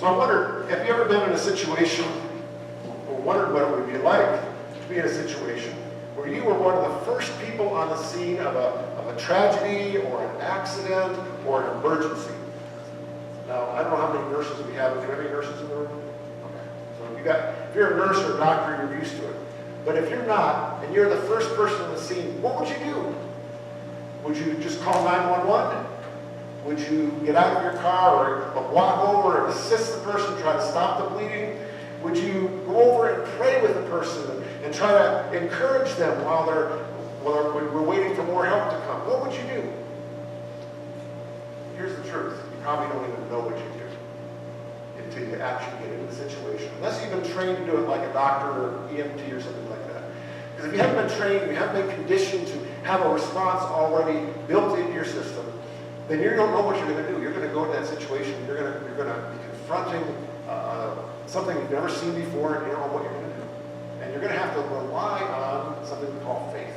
So I wonder, have you ever been in a situation, or wondered what it would be like to be in a situation where you were one of the first people on the scene of a tragedy or an accident or an emergency? Now, I don't know how many nurses we have. Do we have any nurses in the room? Okay. So if you're a nurse or a doctor, you're used to it. But if you're not, and you're the first person on the scene, what would you do? Would you just call 911? Would you get out of your car or walk over and assist the person, try to stop the bleeding? Would you go over and pray with the person and try to encourage them while we're waiting for more help to come? What would you do? Here's the truth. You probably don't even know what you do until you actually get into the situation. Unless you've been trained to do it like a doctor or EMT or something like that. Because if you haven't been trained, you haven't been conditioned to have a response already built into your system, then you don't know what you're going to do. You're going to go into that situation. You're going to be confronting something you've never seen before, and you don't know what you're going to do. And you're going to have to rely on something we call faith.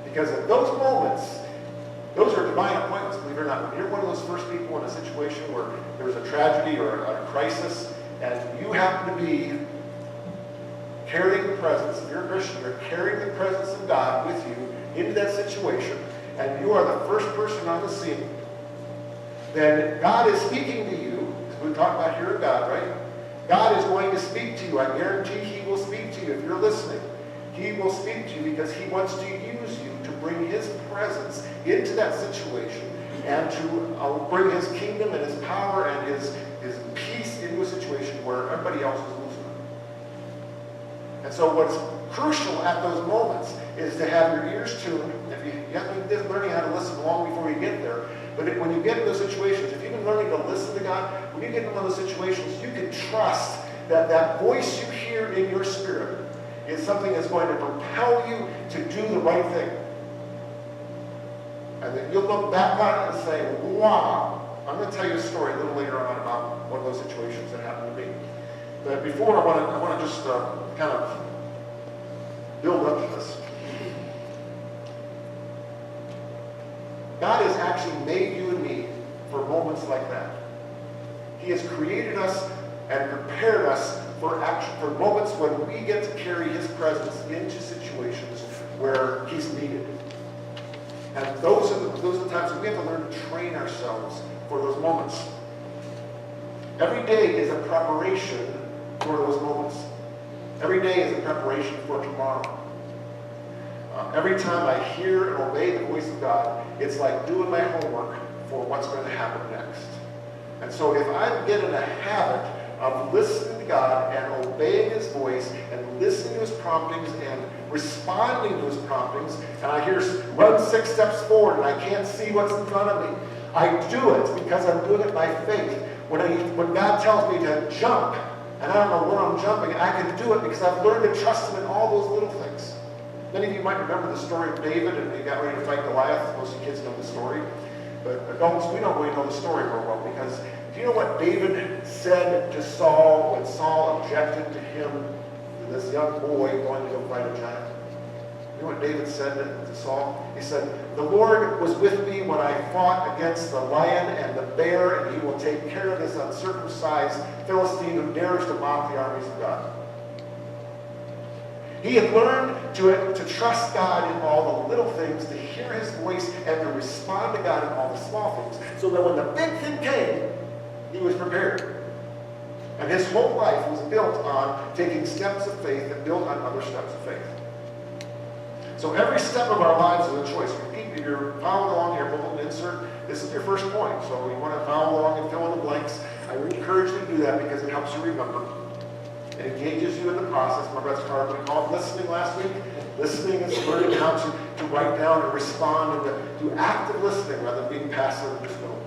Because at those moments, those are divine appointments, believe it or not. When you're one of those first people in a situation where there's a tragedy or a crisis, and you happen to be carrying the presence, if you're a Christian, you're carrying the presence of God with you into that situation, and you are the first person on the scene, then God is speaking to you, as we talk about hearing God, right? God is going to speak to you. I guarantee He will speak to you if you're listening. He will speak to you because He wants to use you to bring His presence into that situation and to bring His kingdom and His power and His peace into a situation where everybody else is losing it. And so what's crucial at those moments is to have your ears tuned. If you have been learning how to listen long before you get there, but when you get in those situations, if you've been learning to listen to God, when you get into those situations, you can trust that that voice you hear in your spirit is something that's going to propel you to do the right thing. And then you'll look back on it and say, wow. I'm going to tell you a story a little later on about one of those situations that happened to me. But before, I want to just kind of build up to this. God has actually made you and me for moments like that. He has created us and prepared us for moments when we get to carry His presence into situations where He's needed. And those are the times that we have to learn to train ourselves for those moments. Every day is a preparation for those moments. Every day is a preparation for tomorrow. Every time I hear and obey the voice of God, it's like doing my homework for what's going to happen next. And so if I get in a habit of listening to God and obeying His voice and listening to His promptings and responding to His promptings, and I hear run 6 steps forward and I can't see what's in front of me, I do it because I'm doing it by faith. When God tells me to jump, and I don't know where I'm jumping, I can do it because I've learned to trust Him in all those little things. Many of you might remember the story of David, and he got ready to fight Goliath. Most of you kids know the story. But adults, we don't really know the story very well, because do you know what David said to Saul when Saul objected to him, this young boy going to go fight a giant? You know what David said to Saul? He said, "The Lord was with me when I fought against the lion and the bear, and He will take care of this uncircumcised Philistine who dares to mock the armies of God." He had learned to trust God in all the little things, to hear His voice, and to respond to God in all the small things, so that when the big thing came, he was prepared. And his whole life was built on taking steps of faith and built on other steps of faith. So every step of our lives is a choice. If you're following along here, we'll insert, this is your first point. So you want to follow along and fill in the blanks. I would encourage you to do that because it helps you remember. It engages you in the process. Remember, that's part of what we called listening last week. Listening is learning how to write down and respond and to do active listening rather than being passive and just go,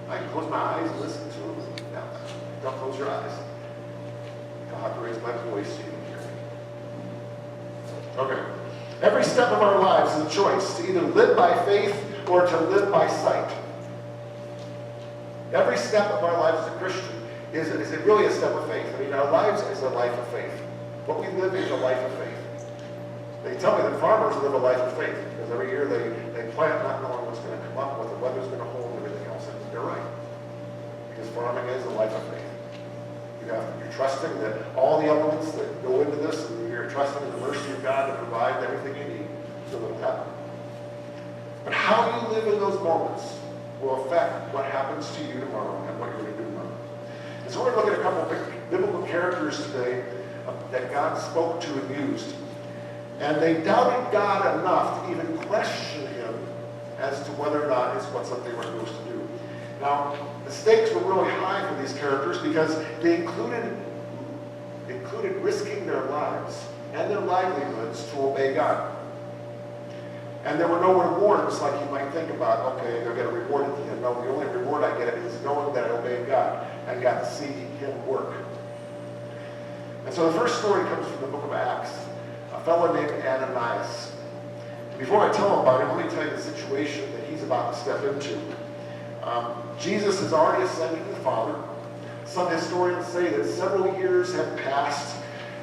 I can close my eyes and listen to them. No, don't close your eyes. God, raise my voice so you can hear me. Okay. Every step of our lives is a choice to either live by faith or to live by sight. Every step of our lives as a Christian is it really a step of faith. I mean, our lives is a life of faith. What we live is a life of faith. They tell me that farmers live a life of faith because every year they plant not knowing what's going to come up, what the weather's going to hold, and everything else. And they're right. Because farming is a life of faith. You're trusting that all the elements that go into this, and you're trusting in the mercy of God to provide everything you need so that it'll happen. But how you live in those moments will affect what happens to you tomorrow and what you're going to do tomorrow. And so we're going to look at a couple of biblical characters today that God spoke to and used. And they doubted God enough to even question him as to whether or not it's what they were supposed to do. Now, the stakes were really high for these characters because they included risking their lives and their livelihoods to obey God. And there were no rewards like you might think about, okay, they'll get a reward at the end. No, the only reward I get is knowing that I obeyed God and got to see him work. And so the first story comes from the book of Acts, a fellow named Ananias. And before I tell him about him, let me tell you the situation that he's about to step into. Jesus has already ascended to the Father. Some historians say that several years have passed,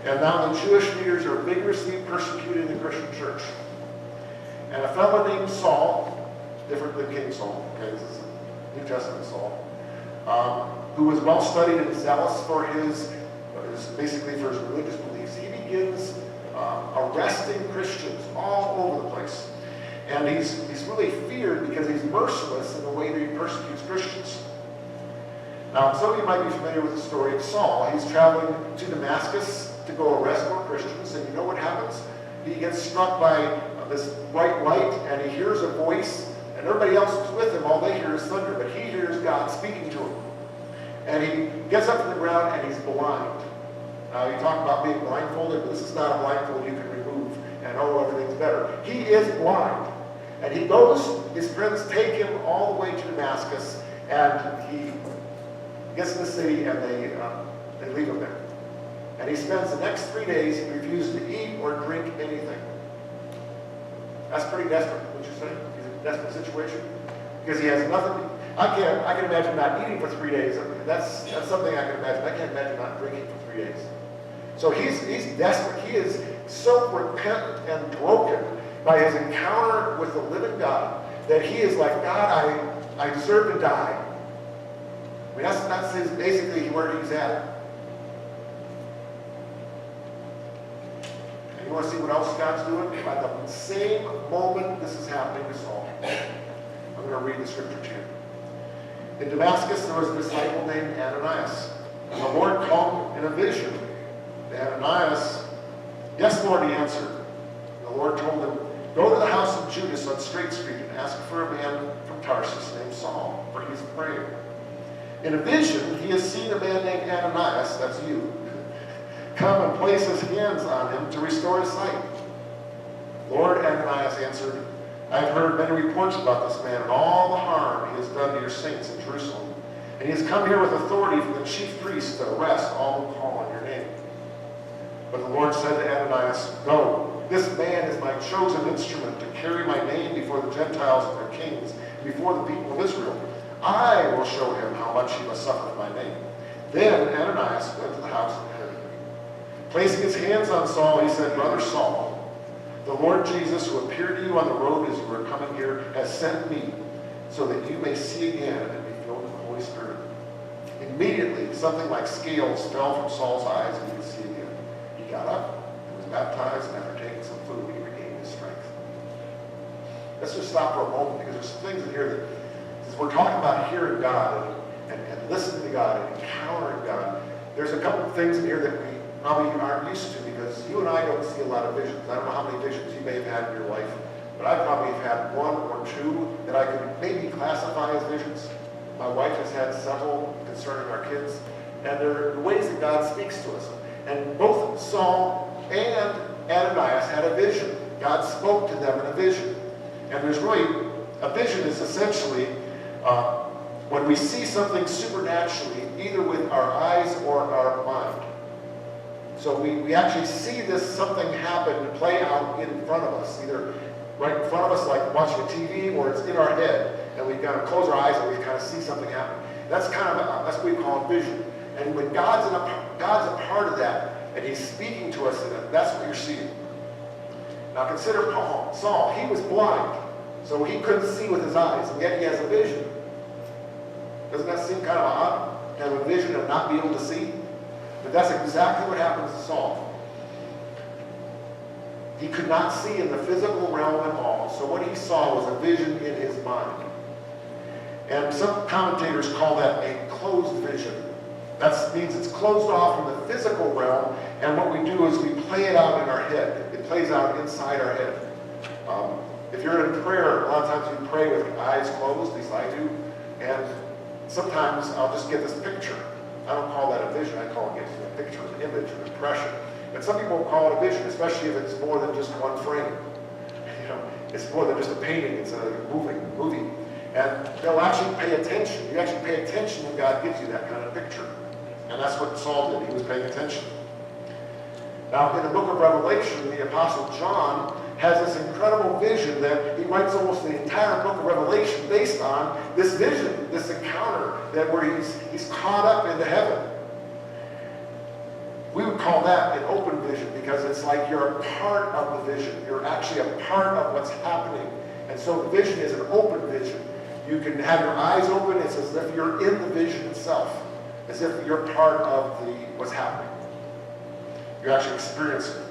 and now the Jewish leaders are vigorously persecuting the Christian church. And a fellow named Saul, different than King Saul, okay, this is New Testament Saul, who was well studied and zealous for basically for his religious beliefs, he begins arresting Christians all over the place. And he's really feared because he's merciless in the way that he persecutes Christians. Now, some of you might be familiar with the story of Saul. He's traveling to Damascus to go arrest more Christians, and you know what happens? He gets struck by this bright light, and he hears a voice, and everybody else who's with him, all they hear is thunder, but he hears God speaking to him. And he gets up from the ground, and he's blind. Now, you talk about being blindfolded, but this is not a blindfold you can remove, and everything's better. He is blind. And he goes, his friends take him all the way to Damascus, and he gets in the city, and they leave him there. And he spends the next 3 days, he refuses to eat or drink anything. That's pretty desperate, would you say? He's in a desperate situation. Because he has nothing. I can imagine not eating for 3 days. That's something I can imagine. I can't imagine not drinking for 3 days. So he's desperate. He is so repentant and broken by his encounter with the living God that he is like, God, I deserve to die. I mean, that's basically where he's at. And you want to see what else God's doing? At the same moment this is happening to Saul. I'm going to read the scripture to you. In Damascus, there was a disciple named Ananias. And the Lord called him in a vision. Ananias, yes, Lord, he answered. And the Lord told him, go to the house of Judas on Straight Street and ask for a man from Tarsus named Saul, for he's praying. In a vision, he has seen a man named Ananias, that's you, come and place his hands on him to restore his sight. Lord, Ananias answered, I have heard many reports about this man and all the harm he has done to your saints in Jerusalem. And he has come here with authority from the chief priests to arrest all who call on your name. But the Lord said to Ananias, go, this man is my chosen instrument to carry my name before the Gentiles and their kings, before the people of Israel. I will show him how much he must suffer for my name. Then Ananias went to the house and entered. Placing his hands on Saul, he said, Brother Saul, the Lord Jesus, who appeared to you on the road as you were coming here, has sent me so that you may see again and be filled with the Holy Spirit. Immediately, something like scales fell from Saul's eyes and he could see again. He got up and was baptized, and after taking some food, he regained his strength. Let's just stop for a moment because there's some things in here that, as we're talking about hearing God and listening to God and encountering God, there's a couple of things in here that we probably aren't used to because you and I don't see a lot of visions. I don't know how many visions you may have had in your life, but I probably have had one or two that I could maybe classify as visions. My wife has had several concerning our kids, and they're the ways that God speaks to us. And both Saul and Ananias had a vision. God spoke to them in a vision. And there's really, a vision is essentially when we see something supernaturally, either with our eyes or our mind. So we actually see something happen and play out in front of us, either right in front of us like watching a TV, or it's in our head, and we kind of close our eyes and we kind of see something happen. That's that's what we call vision. And when God's a part of that, and he's speaking to us in it, that's what you're seeing. Now consider Saul. He was blind, so he couldn't see with his eyes, and yet he has a vision. Doesn't that seem kind of odd, to have a vision and not be able to see? But that's exactly what happens to Saul. He could not see in the physical realm at all, so what he saw was a vision in his mind. And some commentators call that a closed vision. That means it's closed off from the physical realm, and what we do is we play it out in our head. It plays out inside our head. If you're in prayer, a lot of times you pray with eyes closed, at least I do, and sometimes I'll just get this picture. I don't call that a vision, I call it a picture, an image, an impression. And some people call it a vision, especially if it's more than just one frame. You know, it's more than just a painting, it's a movie. And they'll actually pay attention. You actually pay attention when God gives you that kind of picture. And that's what Saul did, he was paying attention. Now, in the book of Revelation, the Apostle John has this incredible vision that he writes almost the entire book of Revelation based on this vision, this encounter that where he's caught up into heaven. We would call that an open vision because it's like you're a part of the vision. You're actually a part of what's happening. And so the vision is an open vision. You can have your eyes open. It's as if you're in the vision itself, as if you're part of what's happening. You're actually experiencing it.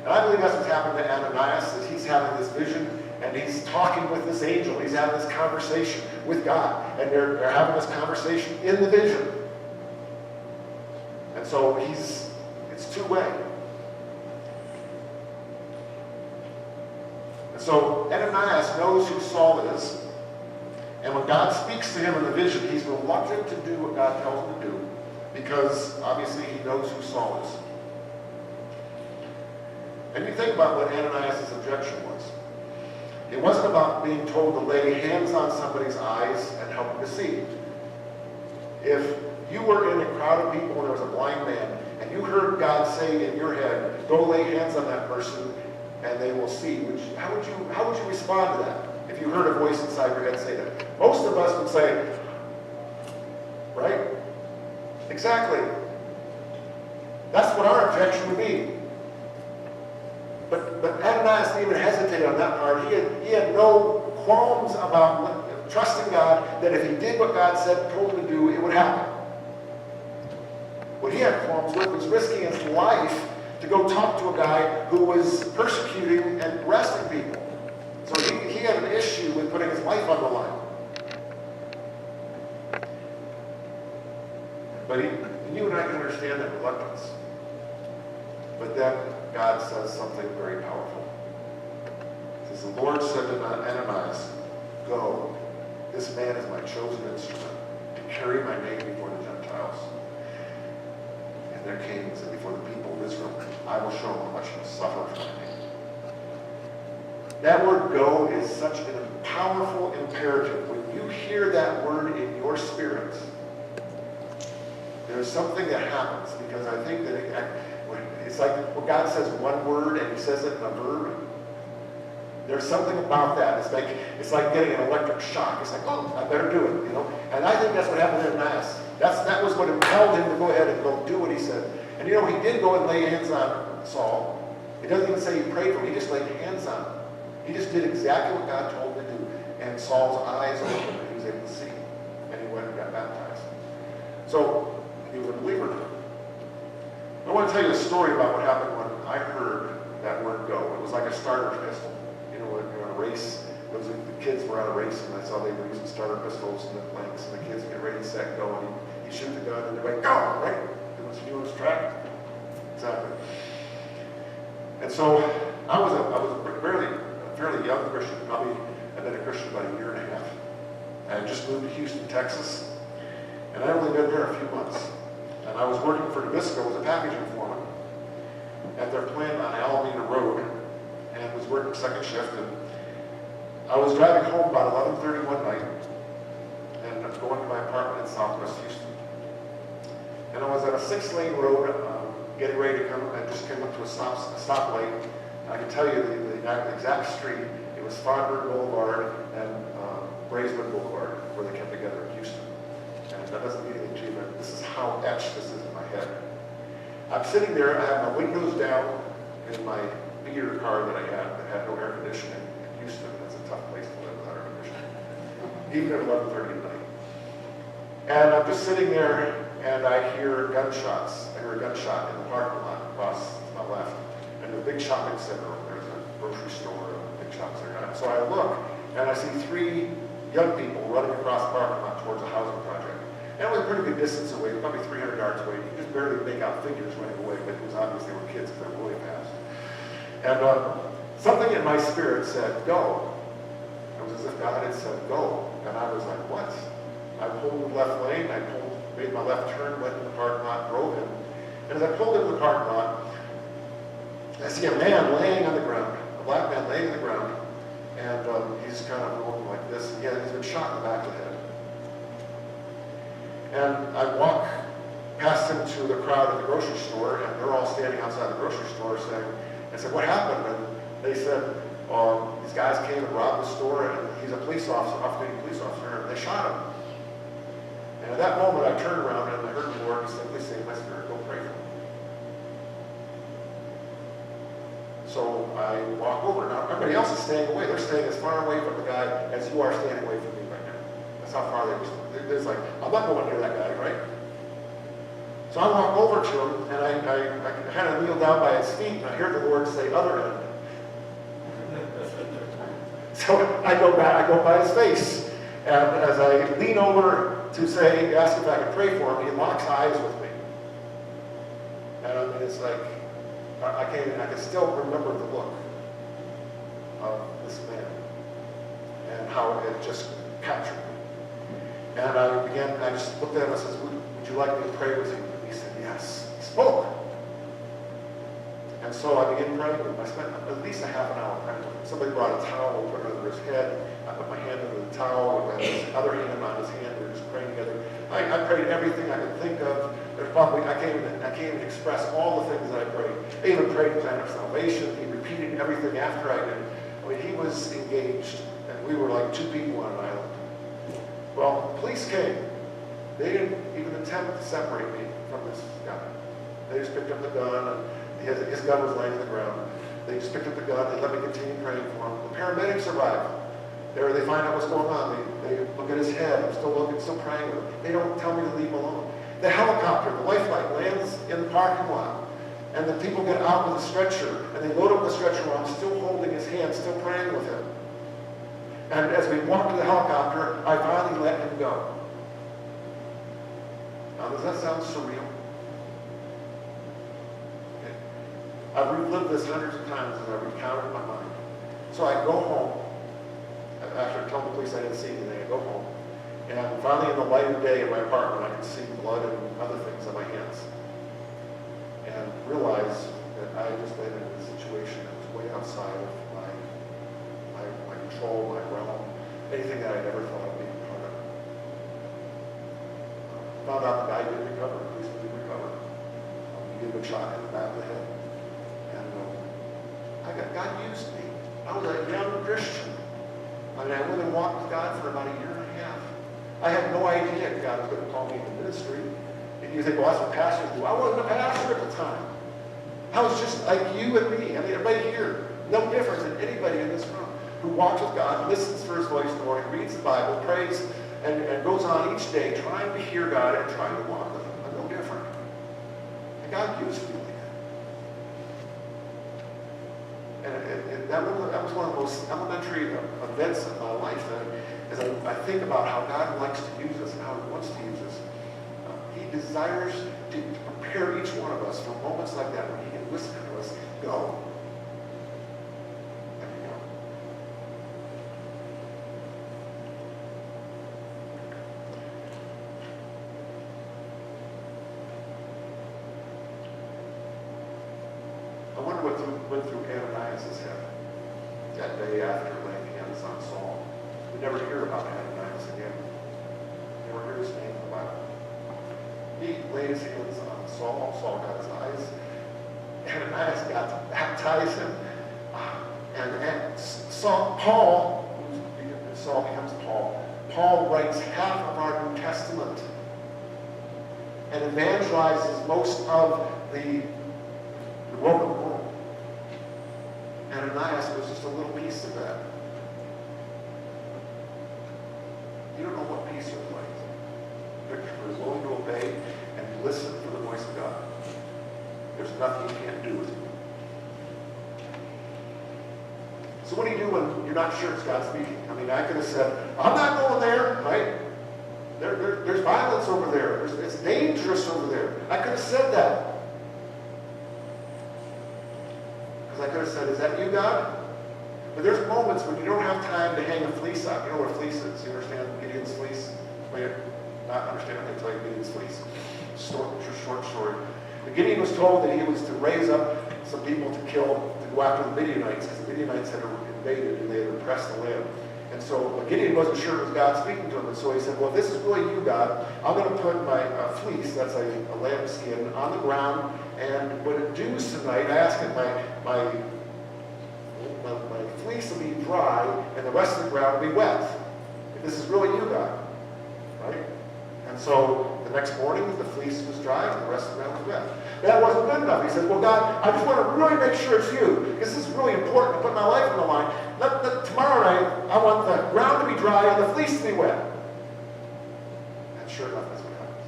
And I believe that's what's happened to Ananias, is he's having this vision, and he's talking with this angel. He's having this conversation with God, and they're having this conversation in the vision. And so it's two-way. And so Ananias knows who Saul is, and when God speaks to him in the vision, he's reluctant to do what God tells him to do, because obviously he knows who Saul is. And you think about what Ananias' objection was. It wasn't about being told to lay hands on somebody's eyes and help them to see. If you were in a crowd of people and there was a blind man, and you heard God say in your head, go lay hands on that person and they will see, how would you respond to that if you heard a voice inside your head say that? Most of us would say, right? Exactly. That's what our objection would be. But Ananias didn't even hesitate on that part. He had no qualms about trusting God that if he did what God said, told him to do, it would happen. What he had qualms with was risking his life to go talk to a guy who was persecuting and arresting people. So he had an issue with putting his life on the line. But you and I can understand that reluctance. But then God says something very powerful. He says, the Lord said to Ananias, go, this man is my chosen instrument to carry my name before the Gentiles and their kings and before the people of Israel. I will show them how much you suffer for my name. That word go is such a powerful imperative. When you hear that word in your spirit, there's something that happens, because I think that it's like when God says one word and he says it in a verb. There's something about that. It's like getting an electric shock. It's like, oh, I better do it, you know. And I think that's what happened to Ananias. That was what impelled him to go ahead and go do what he said. And you know, he did go and lay hands on Saul. It doesn't even say he prayed for him. He just laid hands on him. He just did exactly what God told him to do. And Saul's eyes opened and he was able to see. And he went and got baptized. So he was a believer. I want to tell you a story about what happened when I heard that word go. It was like a starter pistol. You know, when you're on a race, the kids were on a race, and I saw they were using starter pistols and the blanks, and the kids get ready, set, go, and you shoot the gun, and they're like, go, right? Once you do this track. Exactly. And so I was a fairly young Christian, probably I've been a Christian about a year and a half. I had just moved to Houston, Texas, and I'd only been there a few months. And I was working for Nabisco as a packaging foreman at their plant on Alameda Road, and was working second shift. And I was driving home about 11:30 one night, and I was going to my apartment in Southwest Houston. And I was at a 6-lane road, getting ready to come. I just came up to a stoplight. I can tell you the exact street. It was Farnborough Boulevard and Braeswood Boulevard, where they came together in Houston. And that doesn't mean anything to you, but this is how etched this is in my head. I'm sitting there, I have my windows down in my beater car that I had no air conditioning in Houston. That's a tough place to live without air conditioning, even at 11:30 at night. And I'm just sitting there, and I hear gunshots. I hear hear a gunshot in the parking lot across to my left. And the big shopping center, there's a grocery store, a big shopping center. So I look, and I see 3 young people running across the parking lot towards a housing project. And it was a pretty good distance away, probably 300 yards away. You could just barely make out figures running away, but it was obvious they were kids because they were really fast. And something in my spirit said, go. It was as if God had said, go. And I was like, what? I pulled the left lane, made my left turn, went in the parking lot, drove in. And as I pulled into the parking lot, I see a man laying on the ground, a black man laying on the ground, and he's kind of going like this. And he's been shot in the back of the head. And I walk past him to the crowd at the grocery store, and they're all standing outside the grocery store saying, I said, what happened? And they said, these guys came and robbed the store, and he's a police officer, off-duty police officer, and they shot him. And at that moment, I turned around and I heard the Lord simply say in my spirit, go pray for him. So I walk over. Now, everybody else is staying away. They're staying as far away from the guy as you are standing away from me right now. That's how far they were. It's like, I'm not going near that guy, right? So I walk over to him, and I kind of kneel down by his feet, and I hear the Lord say, other end. So I go by his face, and as I lean over to ask if I could pray for him, he locks eyes with me. And I mean, it's like, I can still remember the look of this man, and how it just captured me. And I just looked at him and said, would you like me to pray with you? And he said, yes. He spoke. And so I began praying with him. I spent at least a half an hour praying with him. Somebody brought a towel, put it under his head. I put my hand under the towel, and his other hand on his hand. We were just praying together. I prayed everything I could think of. I can't even express all the things that I prayed. I even prayed the plan of salvation. He repeated everything after I did. I mean, he was engaged, and we were like 2 people on an island. Well, the police came. They didn't even attempt to separate me from this guy. They just picked up the gun, and his gun was laying on the ground. They just picked up the gun, they let me continue praying for him. The paramedics arrive. There they find out what's going on. They look at his head. I'm still praying with him. They don't tell me to leave him alone. The helicopter, the lifeline, lands in the parking lot. And the people get out with a stretcher, and they load up the stretcher while I'm still holding his hand, still praying with him. And as we walk to the helicopter, I finally let him go. Now, does that sound surreal? Okay. I've relived this hundreds of times as I recount it in my mind. So I go home. After I told the police I didn't see anything, I go home. And finally, in the light of day in my apartment, I can see blood and other things on my hands. And realize that I just been in a situation that was way outside of my control, my realm, anything that I never thought I'd be part of. Found out the guy did recover, at least he did recover. He gave a shot in the back of the head. And God used me. I was a young Christian. I mean, I went and walked with God for about a year and a half. I had no idea God was going to call me into ministry. And you think, well, that's what pastors do. I wasn't a pastor at the time. I was just like you and me. I mean, everybody here, no different than anybody in this room who walks with God, listens for his voice in the morning, reads the Bible, prays, and goes on each day trying to hear God and trying to walk with him. I'm no different. And God used me like that. And that was one of the most elementary events of my life. As I think about how God likes to use us and how he wants to use us, he desires to prepare each one of us for moments like that when he can whisper to us, go. I wonder what went through Ananias' head that day after laying hands on Saul. We never hear about Ananias again. Never hear his name in the Bible. He laid his hands on Saul. Saul got his eyes. Ananias got to baptize him. And Paul becomes Paul. Paul writes half of our New Testament and evangelizes most of the Roman world. Ananias was just a little piece of that. You don't know what piece you're playing. But if you're willing to obey and listen for the voice of God. there's nothing you can't do with it. So what do you do when you're not sure it's God speaking? I mean, I could have said, I'm not going there, right? There's violence over there. It's dangerous over there. I could have said that. Because I could have said, is that you, God? But there's moments when you don't have time to hang a fleece up. You know what a fleece is? You understand Gideon's fleece? Well, you not understand, I can tell you Gideon's fleece. Short story. But Gideon was told that he was to raise up some people to go after the Midianites, because the Midianites had invaded and they had oppressed the land. And so Gideon wasn't sure it was God speaking to him. And so he said, well, if this is really you, God, I'm going to put my fleece, that's a lamb skin, on the ground. And when it dews tonight, I ask it, my fleece will be dry and the rest of the ground will be wet. If this is really you, God. Right? And so the next morning, the fleece was dry and the rest of the ground was wet. That wasn't good enough. He said, well, God, I just want to really make sure it's you. Because this is really important. I put my life on the line. Tomorrow night, I want the ground to be dry and the fleece to be wet. And sure enough, that's what happens.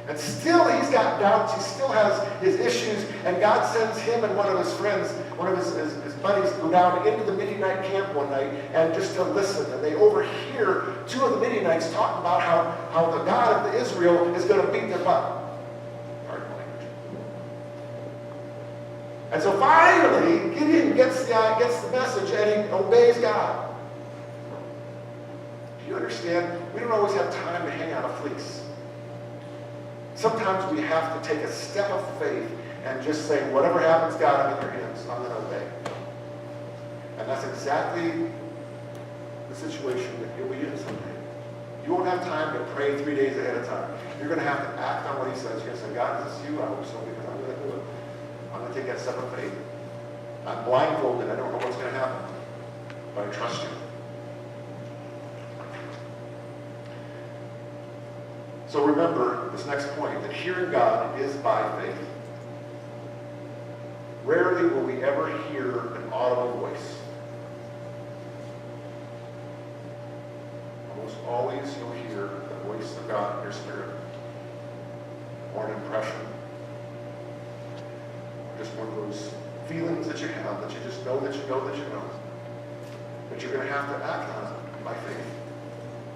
And still, he's got doubts. He still has his issues. And God sends him and one of his friends, one of his buddies, go down into the Midianite camp one night and just to listen. And they overhear two of the Midianites talking about how the God of Israel is going to beat their butt. And so finally, Gideon gets the message and he obeys God. Do you understand? We don't always have time to hang out a fleece. Sometimes we have to take a step of faith and just say, whatever happens, God, I'm in your hands. I'm going to obey. And that's exactly the situation that you'll be in someday. You won't have time to pray 3 days ahead of time. You're going to have to act on what he says. You're going to say, God, is this you? I hope so, because I'm going to do it. I'm going to take that step of faith. I'm blindfolded. I don't know what's going to happen. But I trust you. So remember this next point, that hearing God is by faith. Rarely will we ever hear an audible voice. Almost always you'll hear the voice of God in your spirit. Or an impression. Just one of those feelings that you have, that you just know that you know that you know. But you're going to have to act on it by faith.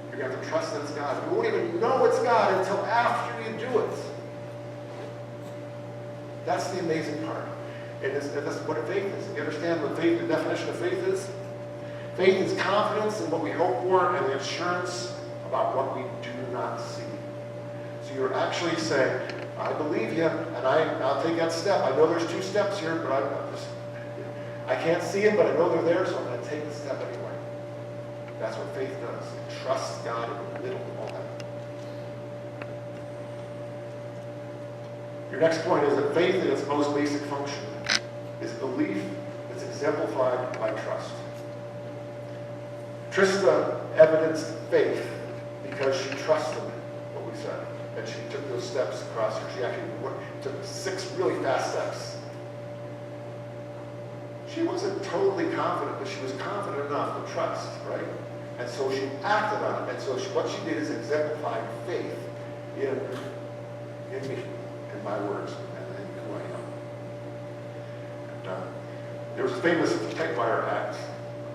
You're going to have to trust that it's God. You won't even know it's God until after you do it. That's the amazing part. And that's what faith is. You understand what faith, the definition of faith is? Faith is confidence in what we hope for and the assurance about what we do not see. So you're actually saying, I believe you, and I'll take that step. I know there's 2 steps here, but I can't see it, but I know they're there, so I'm going to take the step anyway. That's what faith does. It trusts God in the middle of all that. Your next point is that faith in its most basic function is belief that's exemplified by trust. Trista evidenced faith because she trusted what we said. And she took those steps across her. She actually took 6 really fast steps. She wasn't totally confident, but she was confident enough to trust, right? And so she acted on it. And so what she did is exemplified faith in me, in my words, and in who I am. And there was a famous type fire act.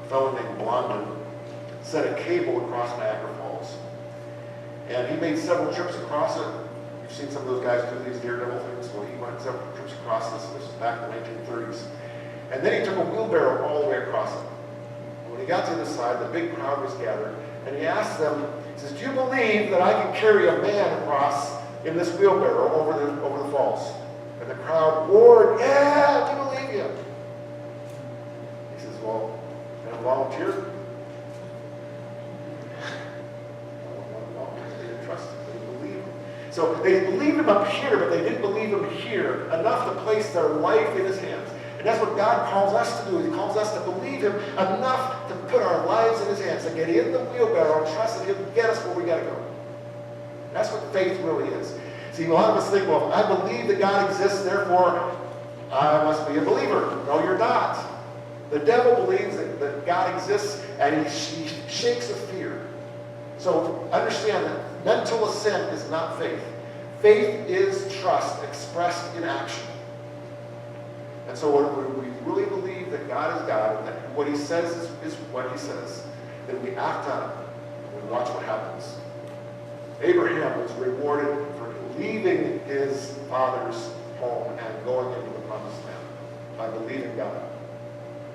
A fellow named Blondin set a cable across Niagara Falls. And he made several trips across it. You've seen some of those guys do these daredevil things. Well, he went several trips across this. This was back in the 1930s. And then he took a wheelbarrow all the way across it. When he got to the side, the big crowd was gathered. And he asked them, he says, do you believe that I can carry a man across in this wheelbarrow over the falls? And the crowd roared, yeah, we believe you. He says, well, can I volunteer? So they believed him up here, but they didn't believe him here enough to place their life in his hands. And that's what God calls us to do. He calls us to believe him enough to put our lives in his hands, to get in the wheelbarrow and trust that he'll get us where we got to go. That's what faith really is. See, a lot of us think, well, I believe that God exists, therefore I must be a believer. No, you're not. The devil believes that God exists, and he shakes with fear. So understand that mental assent is not faith. Faith is trust expressed in action. And so when we really believe that God is God and that what he says is what he says, then we act on it and we watch what happens. Abraham was rewarded for leaving his father's home and going into the promised land by believing God.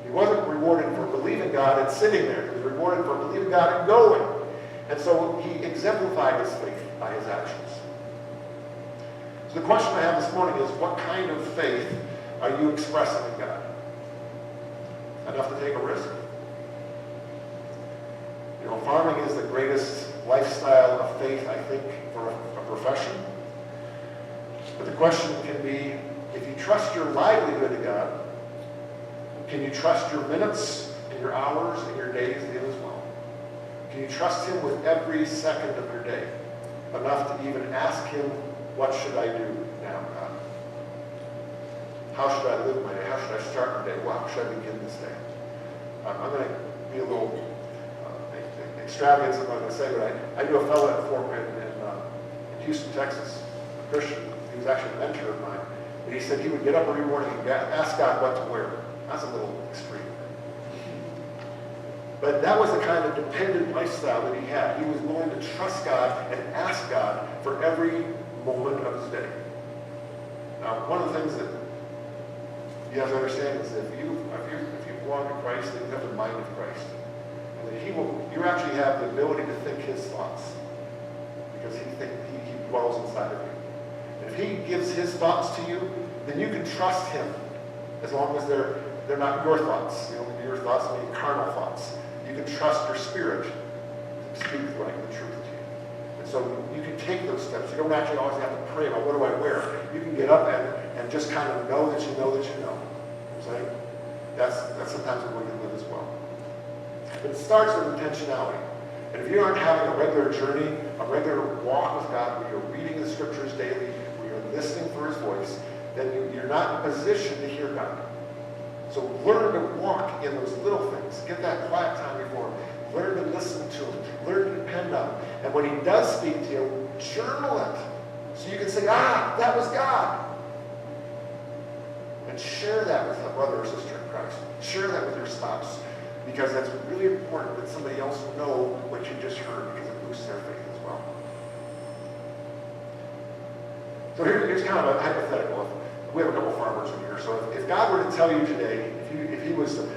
He wasn't rewarded for believing God and sitting there. He was rewarded for believing God and going. And so he exemplified his faith by his actions. So the question I have this morning is, what kind of faith are you expressing in God? Enough to take a risk? You know, farming is the greatest lifestyle of faith, I think, for a profession. But the question can be, if you trust your livelihood to God, can you trust your minutes and your hours and your days to him as well? Can you trust him with every second of your day? Enough to even ask him, what should I do now, God? How should I live my day? How should I start my day? How should I begin this day? I'm going to be a little extravagant, I'm not going to say, but I knew a fellow at Fort Pitt in Houston, Texas, a Christian. He was actually a mentor of mine. And he said he would get up every morning and ask God what to wear. That's a little extreme. But that was the kind of dependent lifestyle that he had. He was willing to trust God and ask God for every moment of his day. Now, one of the things that you have to understand is that if you belong to Christ, then you have the mind of Christ. And that you actually have the ability to think his thoughts. Because he dwells inside of you. And if he gives his thoughts to you, then you can trust him. As long as they're not your thoughts. You know, your thoughts may be carnal thoughts. You can trust your spirit to speak the truth to you. And so you can take those steps. You don't actually always have to pray about what do I wear. You can get up and just kind of know that you know that you know. You know what I'm saying? That's sometimes the way you live as well. But it starts with intentionality. And if you aren't having a regular journey, a regular walk with God, where you're reading the scriptures daily, where you're listening for his voice, then you're not in a position to hear God. So learn to walk in those little things. Get that quiet time before him. Learn to listen to him. Learn to depend on him. And when he does speak to you, journal it. So you can say, that was God. And share that with a brother or sister in Christ. Share that with your spouse. Because that's really important that somebody else know what you just heard, because it boosts their faith as well. So here's kind of a hypothetical. We have a couple farmers in here. So if God were to tell you today, if he was to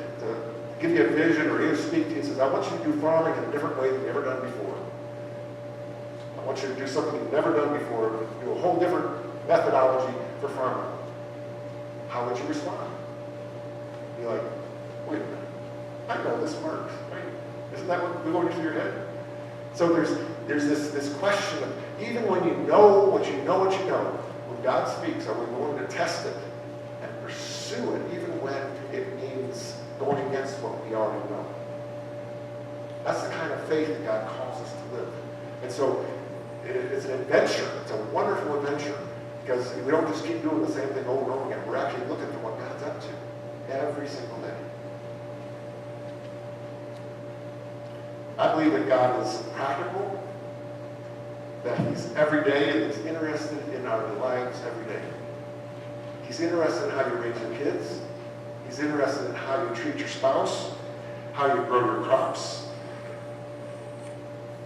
give you a vision or he was to speak to you and says, I want you to do farming in a different way than you've ever done before. I want you to do something you've never done before, do a whole different methodology for farming. How would you respond? You're like, wait a minute. I know this works, right? Isn't that what going through your head? So there's this question of, even when you know what you know, when God speaks, are we willing to test it and pursue it, even when it means going against what we already know? That's the kind of faith that God calls us to live. And so it's an adventure. It's a wonderful adventure, because we don't just keep doing the same thing over and over again. We're actually looking for what God's up to every single day. I believe that God is practical, that he's every day, and he's interested in our lives every day. He's interested in how you raise your kids. He's interested in how you treat your spouse, how you grow your crops.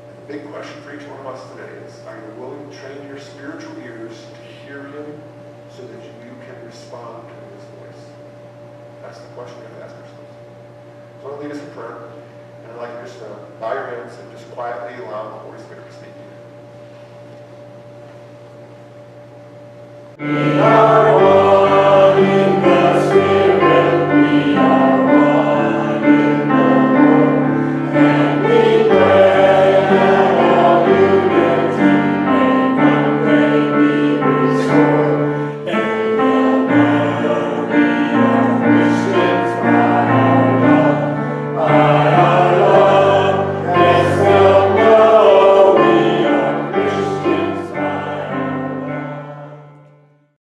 And the big question for each one of us today is, are you willing to train your spiritual ears to hear him so that you can respond to his voice? That's the question we have to ask ourselves. So I'm going to lead us in prayer. And I'd like you just to bow your heads and just quietly allow the Holy Spirit to speak to you.